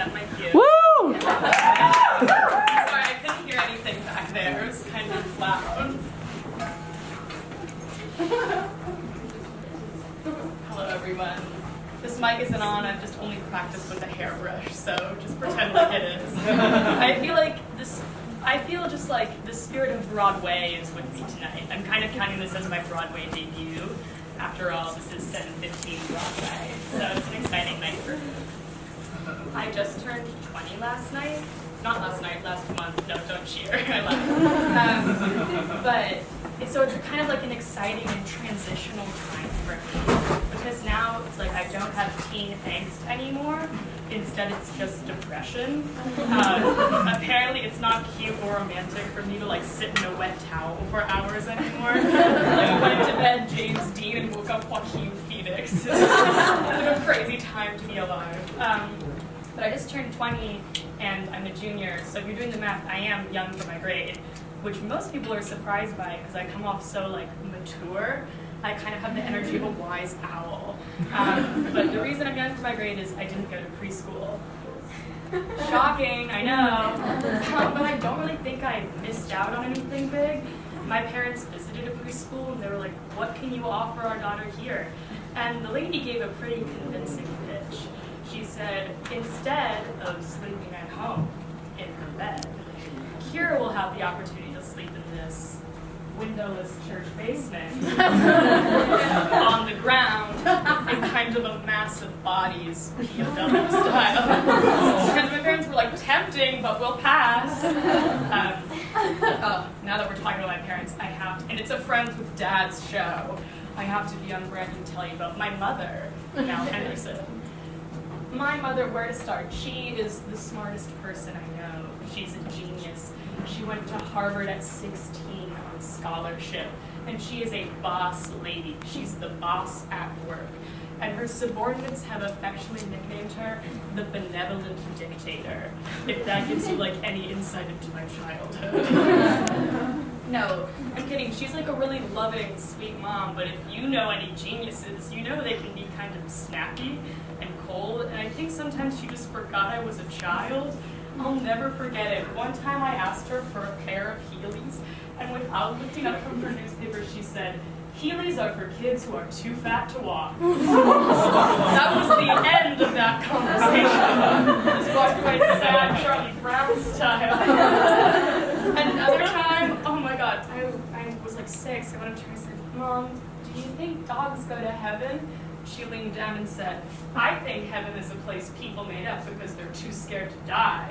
that my cue? Woo! Sorry, I couldn't hear anything back there. It was kind of loud. Hello, everyone. This mic isn't on. I've just only practiced with a hairbrush, so just pretend like it is. I feel just like the spirit of Broadway is with me tonight. I'm kind of counting this as my Broadway debut. After all, this is 7:15 Broadway, so it's an exciting night for me. I just turned 20 last night. Not last night, last month. No, don't cheer. I lied. So it's kind of like an exciting and transitional time for me. Because now it's like I don't have teen angst anymore. Instead, it's just depression. Apparently, it's not cute or romantic for me to like sit in a wet towel for hours anymore. Like went to bed James Dean and woke up Joaquin Phoenix. It's like a crazy time to be alive. But I just turned 20 and I'm a junior, so if you're doing the math, I am young for my grade, which most people are surprised by because I come off so like mature. I kind of have the energy of a wise owl. But the reason I'm young for my grade is I didn't go to preschool. Shocking, I know. But I don't really think I missed out on anything big. My parents visited a preschool and they were like, what can you offer our daughter here? And the lady gave a pretty convincing pitch. She said, instead of sleeping at home in her bed, Keara will have the opportunity to sleep in this windowless church basement on the ground in kind of a mass of bodies, POW style. And my parents were like, tempting, but we'll pass. Now that we're talking about my parents, I have to, and it's a Friends with Dads show, I have to be on brand and tell you about my mother, Mal Henderson. My mother, where to start? She is the smartest person I know. She's a genius. She went to Harvard at 16 on scholarship, and she is a boss lady. She's the boss at work. And her subordinates have affectionately nicknamed her the benevolent dictator, if that gives you like any insight into my childhood. No, I'm kidding. She's like a really loving, sweet mom, but if you know any geniuses, you know they can be kind of snappy and cold, and I think sometimes she just forgot I was a child. I'll never forget it. One time I asked her for a pair of Heelys, and without looking up from her newspaper, she said, Heelys are for kids who are too fat to walk. That was the end of that conversation. Just walked away sad, Charlie Brown style. And another time, oh my God, I was like 6. I went up to her and said, Mom, do you think dogs go to heaven? She leaned down and said, I think heaven is a place people made up because they're too scared to die.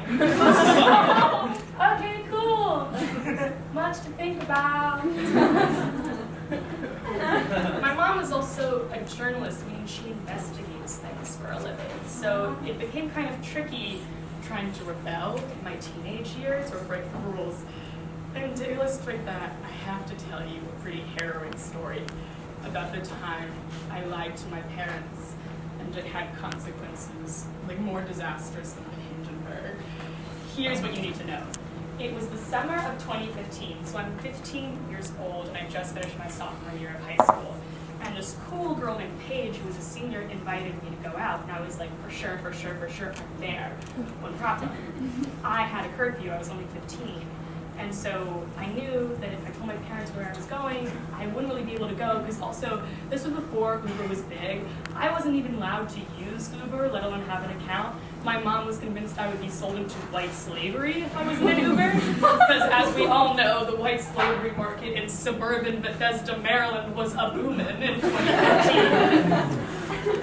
Okay, cool. Much to think about. My mom is also a journalist, meaning she investigates things for a living. So it became kind of tricky trying to rebel in my teenage years or break the rules. And to illustrate that, I have to tell you a pretty harrowing story about the time I lied to my parents and it had consequences, like more disastrous than the Hindenburg. Here's what you need to know. It was the summer of 2015, so I'm 15 years old and I just finished my sophomore year of high school. And this cool girl named Paige, who was a senior, invited me to go out, and I was like, for sure, I'm there. One problem, I had a curfew, I was only 15. And so I knew that if I told my parents where I was going, I wouldn't really be able to go, because also, this was before Uber was big. I wasn't even allowed to use Uber, let alone have an account. My mom was convinced I would be sold into white slavery if I was in an Uber, because as we all know, the white slavery market in suburban Bethesda, Maryland was a booming in 2015.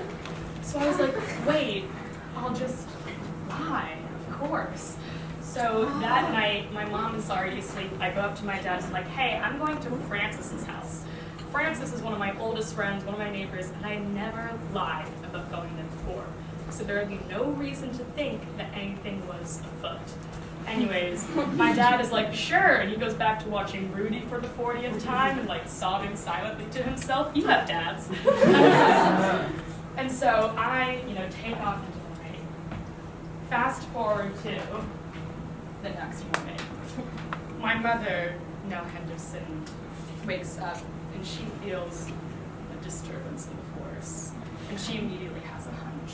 So I was like, wait, I'll just lie, of course. So that night, my mom is already asleep. I go up to my dad and I'm like, hey, I'm going to Francis's house. Francis is one of my oldest friends, one of my neighbors, and I never lied about going there before. So there would be no reason to think that anything was afoot. Anyways, my dad is like, sure, and he goes back to watching Rudy for the 40th time and like sobbing silently to himself. You have dads. And so I, take off into the night. Fast forward to the next morning. My mother, Nell Henderson, wakes up and she feels a disturbance in the force. And she immediately has a hunch.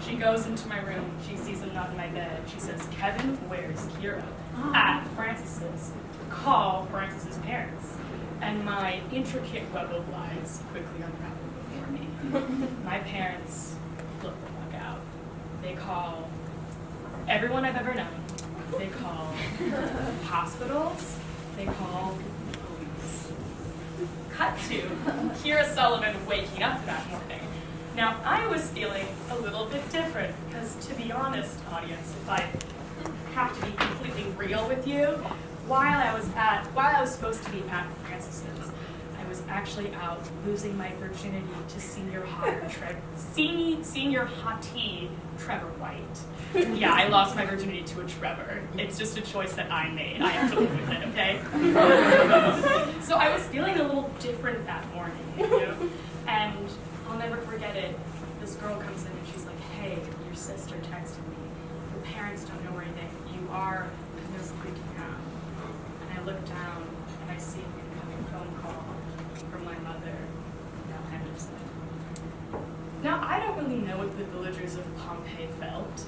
She goes into my room, she sees I'm not in my bed. She says, Kevin, where's Keara? At Francis's. Call Francis's parents. And my intricate web of lies quickly unraveled before me. My parents flipped the fuck out. They call everyone I've ever known. They call hospitals. They call police. Cut to Keara Sullivan waking up that morning. Now, I was feeling a little bit different, because to be honest, audience, if I have to be completely real with you, while I was supposed to be at Francis's, I was actually out losing my virginity to senior hottie Trevor White. Yeah, I lost my virginity to a Trevor. It's just a choice that I made. I have to live with it, okay? So I was feeling a little different that morning, you know? And I'll never forget it. This girl comes in and she's like, hey, your sister texted me. Your parents don't know where you are, and they're freaking out. And I look down and I see an incoming phone call from my mother. Now, I don't really know what the villagers of Pompeii felt.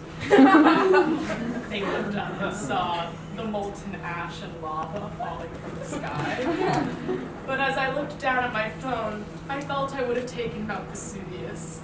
They looked up and saw the molten ash and lava falling from the sky. But as I looked down at my phone, I felt I would have taken Mount Vesuvius.